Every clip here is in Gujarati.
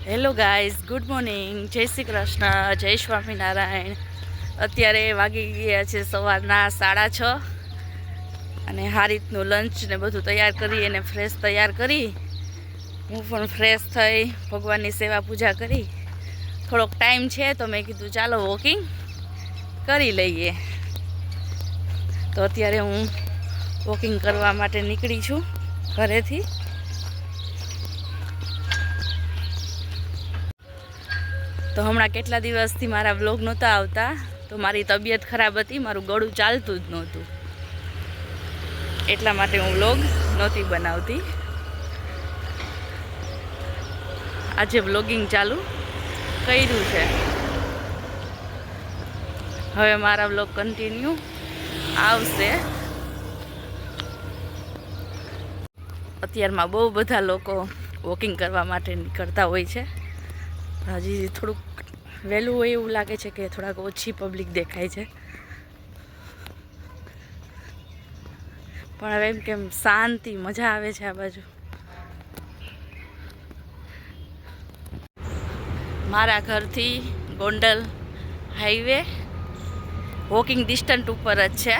હેલો ગાઈઝ, ગુડ મોર્નિંગ, જય શ્રી કૃષ્ણ, જય સ્વામિનારાયણ. અત્યારે વાગી ગયા છે સવારના 6:30 અને આ રીતનું લંચ ને બધું તૈયાર કરી અને ફ્રેશ તૈયાર કરી હું પણ ફ્રેશ થઈ ભગવાનની સેવા પૂજા કરી. થોડોક ટાઈમ છે તો મેં કીધું ચાલો વોકિંગ કરી લઈએ. તો અત્યારે હું વોકિંગ કરવા માટે નીકળી છું ઘરેથી. તો હમણાં કેટલા દિવસથી મારા વ્લોગ નહોતા આવતા, તો મારી તબિયત ખરાબ હતી, મારું ગળું ચાલતું જ નહોતું, એટલા માટે હું વ્લોગ નહોતી બનાવતી. આજે વ્લોગિંગ ચાલુ કર્યું છે. હવે મારા વ્લોગ કન્ટિન્યુ આવશે. અત્યારમાં બહુ બધા લોકો વોકિંગ કરવા માટે નીકળતા હોય છે. હજી થોડુંક વહેલું હોય એવું લાગે છે કે થોડાક ઓછી પબ્લિક દેખાય છે, પણ હવે એમ કેમ શાંતિ મજા આવે છે આ બાજુ. મારા ઘરથી ગોંડલ હાઈવે વોકિંગ ડિસ્ટન્સ ઉપર જ છે.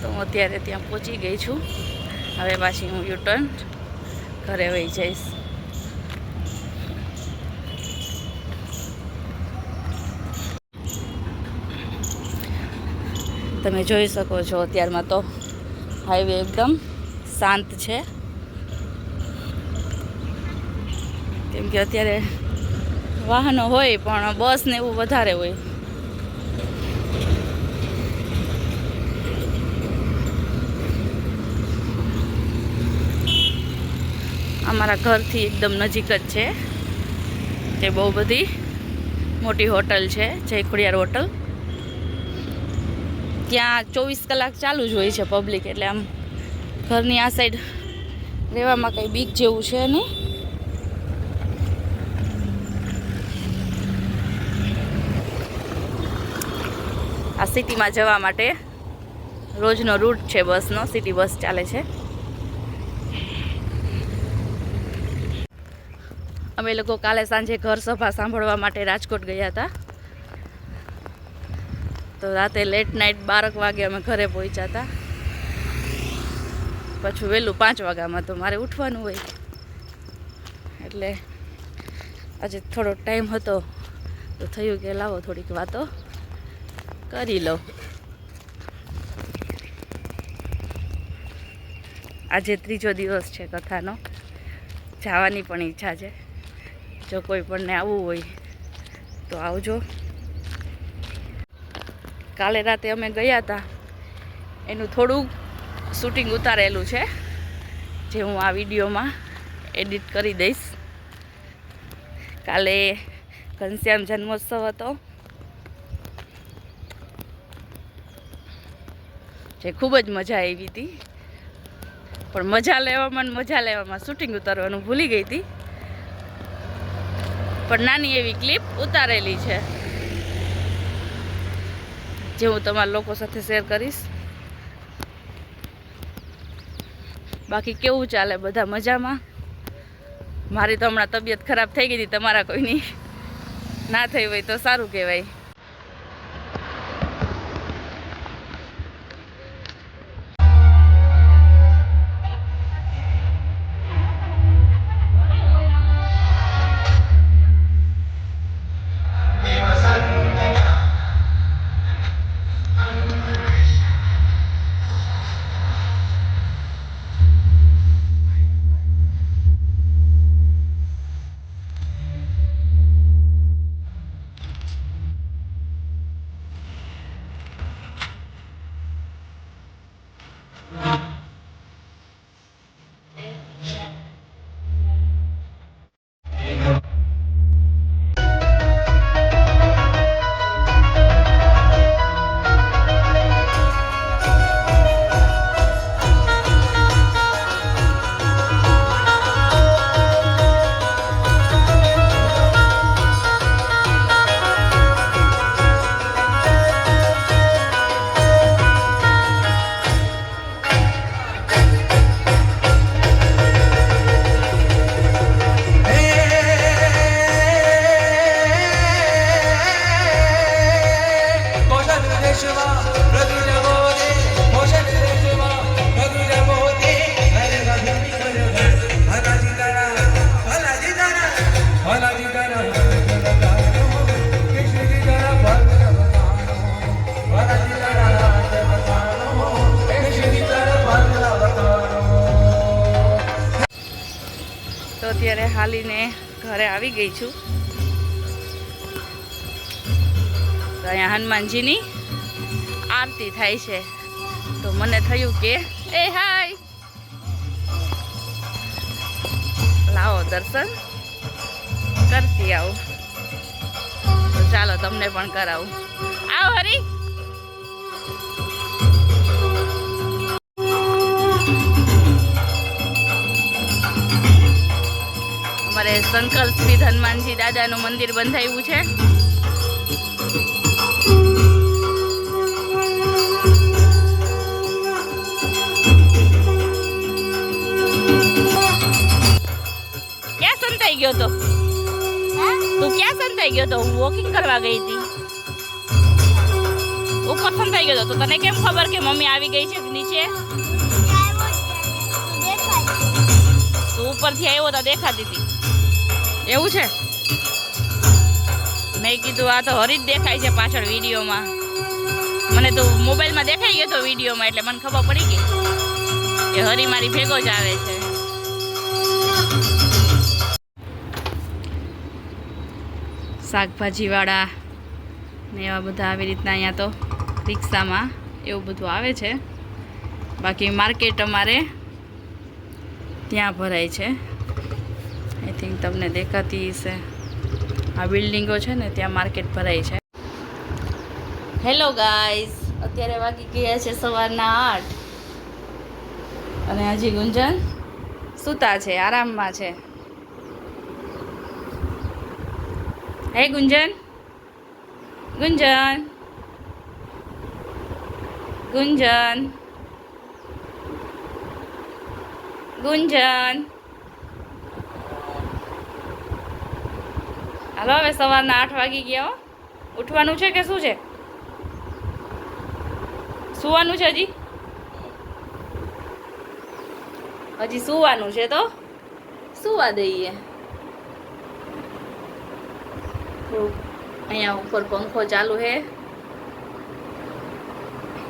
તો હું અત્યારે ત્યાં પહોંચી ગઈ છું. હવે પાછી હું યુટર્ન ઘરે વહી જઈશ. તમે જોઈ શકો છો અત્યારમાં તો હાઈવે એકદમ શાંત છે, કેમ કે અત્યારે વાહનો હોય પણ બસ ને એવું વધારે હોય. અમારા ઘરથી એકદમ નજીક જ છે. તે બહુ બધી મોટી હોટલ છે, જય ખોડિયાર હોટલ. ત્યાં 24 કલાક ચાલુ જ હોય છે પબ્લિક, એટલે આમ ઘરની આ સાઈડ રહેવામાં કંઈ બીક જેવું છે નહીં. આ સિટીમાં જવા માટે રોજનો રૂટ છે બસનો, સિટી બસ ચાલે છે. અમે લોકો કાલે સાંજે ઘર સભા સાંભળવા માટે રાજકોટ ગયા હતા. તો રાતે લેટ નાઇટ 12 વાગે અમે ઘરે પહોંચ્યા હતા. પાછું વહેલું 5 વાગ્યામાં તો મારે ઉઠવાનું હોય, એટલે આજે થોડો ટાઈમ હતો તો થયું કે લાવો થોડીક વાતો કરી લો. આજે 3જો દિવસ છે કથાનો. જવાની પણ ઈચ્છા છે. જો કોઈ પણને આવવું હોય તો આવજો. કાલે રાતે અમે ગયા હતા, એનું થોડુંક શૂટિંગ ઉતારેલું છે, જે હું આ વિડીયોમાં એડિટ કરી દઈશ. કાલે ઘનશ્યામ જન્મોત્સવ હતો, જે ખૂબ જ મજા આવી હતી. પણ મજા લેવામાં શૂટિંગ ઉતારવાનું ભૂલી ગઈ હતી. પણ નાની એવી ક્લિપ ઉતારેલી છે, જે હું તમારા લોકો સાથે શેર કરીશ. બાકી કેવું ચાલે? બધા મજામાં? મારી તો હમણાં તબિયત ખરાબ થઈ ગઈ હતી, તમારા કોઈની ના થઈ હોય તો સારું કહેવાય. અત્યારે હાલીને ઘરે આવી ગઈ છું. તો અહીંયા હનુમાનજીની આરતી થાય છે. તો મને થયું કે એ હાય લાવો દર્શન કરતી આવું. તો ચાલો તમને પણ કરાવું. આવો હરી. અમારે સંકલ્પ સ્મિત હનુમાનજી દાદાનું મંદિર બંધાયું છે. ક્યાં સંતાઈ ગયો તો તું? ક્યાં સંતાઈ ગયો તો? હું વોકિંગ કરવા ગઈ હતી. ઉપર સંતાઈ ગયો તો તને કેમ ખબર કે મમ્મી આવી ગઈ છે નીચે? તું ઉપરથી આવ્યો તો દેખાતી હતી. એવું છે? મેં કીધું આ તો હરી જ દેખાય છે પાછળ વિડીયોમાં. મને તો મોબાઈલમાં દેખાઈ ગયો તો વિડીયોમાં, એટલે મને ખબર પડી ગઈ કે હરી મારી ભેગો જ આવે છે. શાકભાજીવાળા ને એવા બધા આવી રીતના અહીંયા તો રિક્ષામાં એવું બધું આવે છે. બાકી માર્કેટ અમારે ત્યાં ભરાય છે. આઈ થિંક તમને દેખાતી હશે આ બિલ્ડિંગો છે ને, ત્યાં માર્કેટ ભરાય છે. હેલો ગાઈઝ, અત્યારે વાગી ગયા છે સવારના 8 અને હજી ગુંજન સૂતા છે, આરામમાં છે. હે ગુંજન, ગુંજન, ગુંજન, ગુંજન. હાલો હવે સવારના 8 વાગી ગયા હો. ઉઠવાનું છે કે શું છે? સુવાનું છે હજી? હજી સુવાનું છે તો સુવા દઈએ. અહીંયા ઉપર પંખો ચાલુ છે.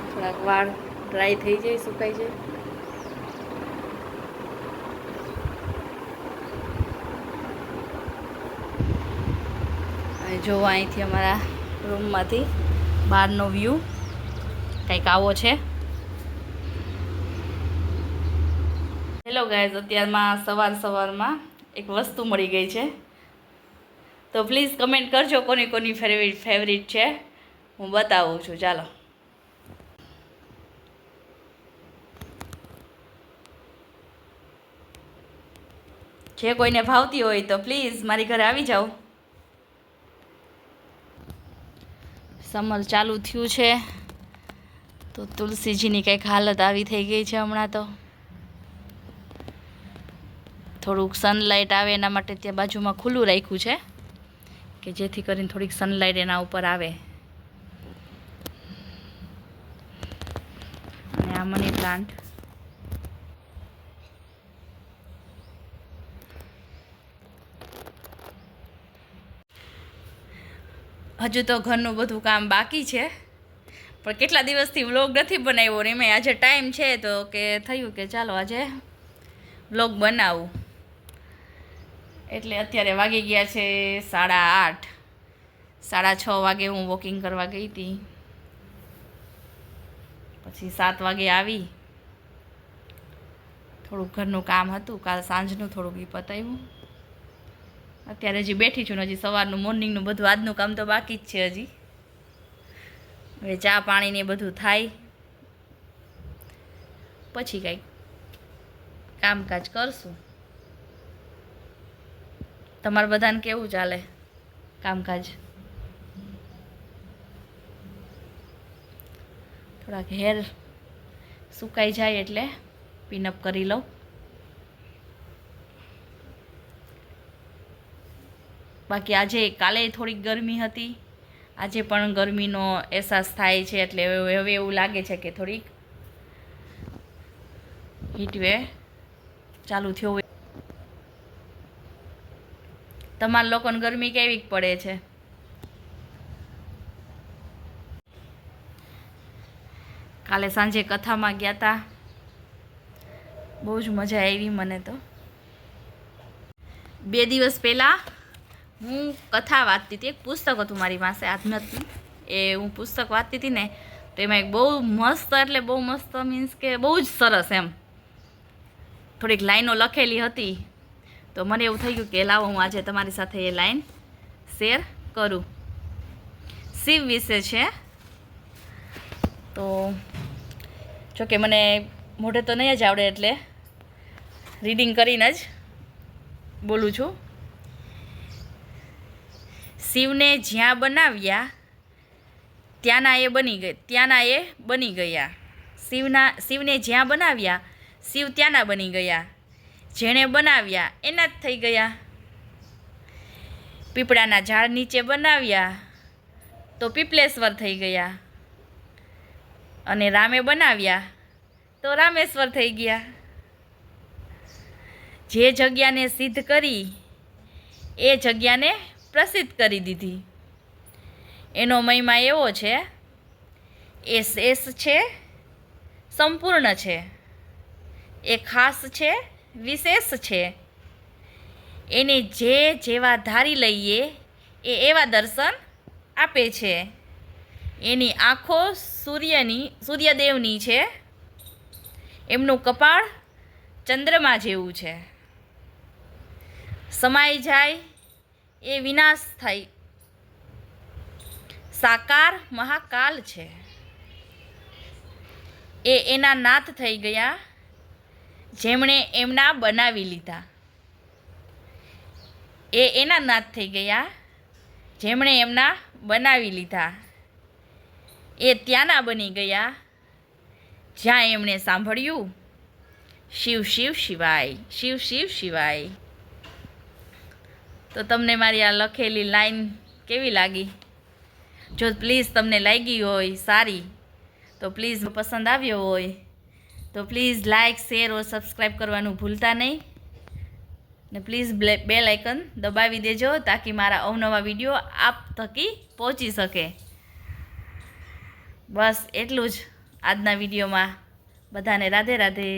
થોડાક વાળ ડ્રાય થઈ જાય, સુકાઈ જાય. જો અહીંથી અમારા રૂમમાંથી બહારનો વ્યૂ કંઈક આવો છે. હેલો ગાઈઝ, અત્યારમાં સવારમાં એક વસ્તુ મળી ગઈ છે. તો પ્લીઝ કમેન્ટ કરજો કોની કોની ફેવરિટ છે. હું બતાવું છું. ચાલો. જે કોઈને ભાવતી હોય તો પ્લીઝ મારી ઘરે આવી જાઓ. સમર ચાલુ થયું છે તો તુલસીજીની કંઈક હાલત આવી થઈ ગઈ છે હમણાં. તો થોડુંક સનલાઇટ આવે એના માટે ત્યાં બાજુમાં ખુલ્લું રાખ્યું છે કે જેથી કરીને થોડીક સનલાઇટ એના ઉપર આવે. અને આ મની પ્લાન્ટ હજુ તો ઘરનું બધું કામ બાકી છે, પણ કેટલા દિવસથી વ્લોગ નથી બનાવ્યો ને મેં આજે ટાઈમ છે તો કે થયું કે ચાલો આજે વ્લોગ બનાવું. એટલે અત્યારે વાગી ગયા છે 8:30. 6:30 વાગે હું વોકિંગ કરવા ગઈ હતી. પછી 7 વાગે આવી. થોડુંક ઘરનું કામ હતું, કાલ સાંજનું થોડુંક એ પતાવ્યું. અત્યારે હજી બેઠી છું ને હજી સવારનું મોર્નિંગનું બધું આજનું કામ તો બાકી જ છે હજી. હવે ચા પાણી ને બધું થાય પછી કંઈક કામકાજ કરશું. તમારે બધાને કેવું ચાલે કામકાજ? થોડાક હેર સુકાઈ જાય એટલે પિનઅપ કરી લઉં. બાકી આજે કાલે થોડીક ગરમી હતી, આજે પણ ગરમીનો અહેસાસ થાય છે. એટલે હવે એવું લાગે છે કે થોડીક હીટવેવ ચાલુ થયો હોય. તમારા લોકોને ગરમી કેવી પડે છે? કાલે સાંજે કથામાં ગયા હતા, બહુ જ મજા આવી મને તો. 2 દિવસ પહેલાં હું કથા વાંચતી હતી. એક પુસ્તક હતું મારી પાસે આધ્યાત્મિક, એ હું પુસ્તક વાંચતી હતી ને, તો એમાં એક બહુ મસ્ત, એટલે બહુ મસ્ત મીન્સ કે બહુ જ સરસ એમ થોડીક લાઈનો લખેલી હતી. તો મને એવું થઈ ગયું કે લાવો હું આજે તમારી સાથે એ લાઈન શેર કરું. શિવ વિશે છે. તો જોકે મને મોઢે તો નહીં જ આવડે, એટલે રીડિંગ કરીને જ બોલું છું. શિવને જ્યાં બનાવ્યા ત્યાંના એ બની ગયા. શિવને જ્યાં બનાવ્યા શિવ ત્યાંના બની ગયા. જેણે બનાવ્યા એના જ થઈ ગયા. પીપળાના ઝાડ નીચે બનાવ્યા તો પીપલેશ્વર થઈ ગયા, અને રામે બનાવ્યા તો રામેશ્વર થઈ ગયા. જે જગ્યાને સિદ્ધ કરી એ જગ્યાને પ્રસિદ્ધ કરી દીધી. એનો મહિમા એવો છે, એ શેષ છે, સંપૂર્ણ છે, એ ખાસ છે, વિશેષ છે. એને જે જેવા ધારી લઈએ એ એવા દર્શન આપે છે. એની આંખો સૂર્યદેવની છે. એમનું કપાળ ચંદ્રમા જેવું છે. સમાઈ જાય એ વિનાશ થાય. સાકાર મહાકાલ છે. એ એના નાથ થઈ ગયા, જેમણે એમના બનાવી લીધા. એ એના નાથ થઈ ગયા, જેમણે એમના બનાવી લીધા. એ ત્યાંના બની ગયા જ્યાં એમણે સાંભળ્યું શિવ શિવ શિવાય, શિવ શિવ શિવાય. તો તમને મારી આ લખેલી લાઈન કેવી લાગી? જો પ્લીઝ તમને લાગી હોય સારી, તો પ્લીઝ પસંદ આવ્યો હોય તો please like, share or subscribe કરવાનું ભૂલતા નહીં. ને પ્લીઝ બેલ આઇકન દબાવી દેજો, તાકી મારા અવનવા વિડીયો આપ થકી પહોંચી શકે. બસ એટલું જ આજના વિડીયોમાં. બધાને રાધે રાધે.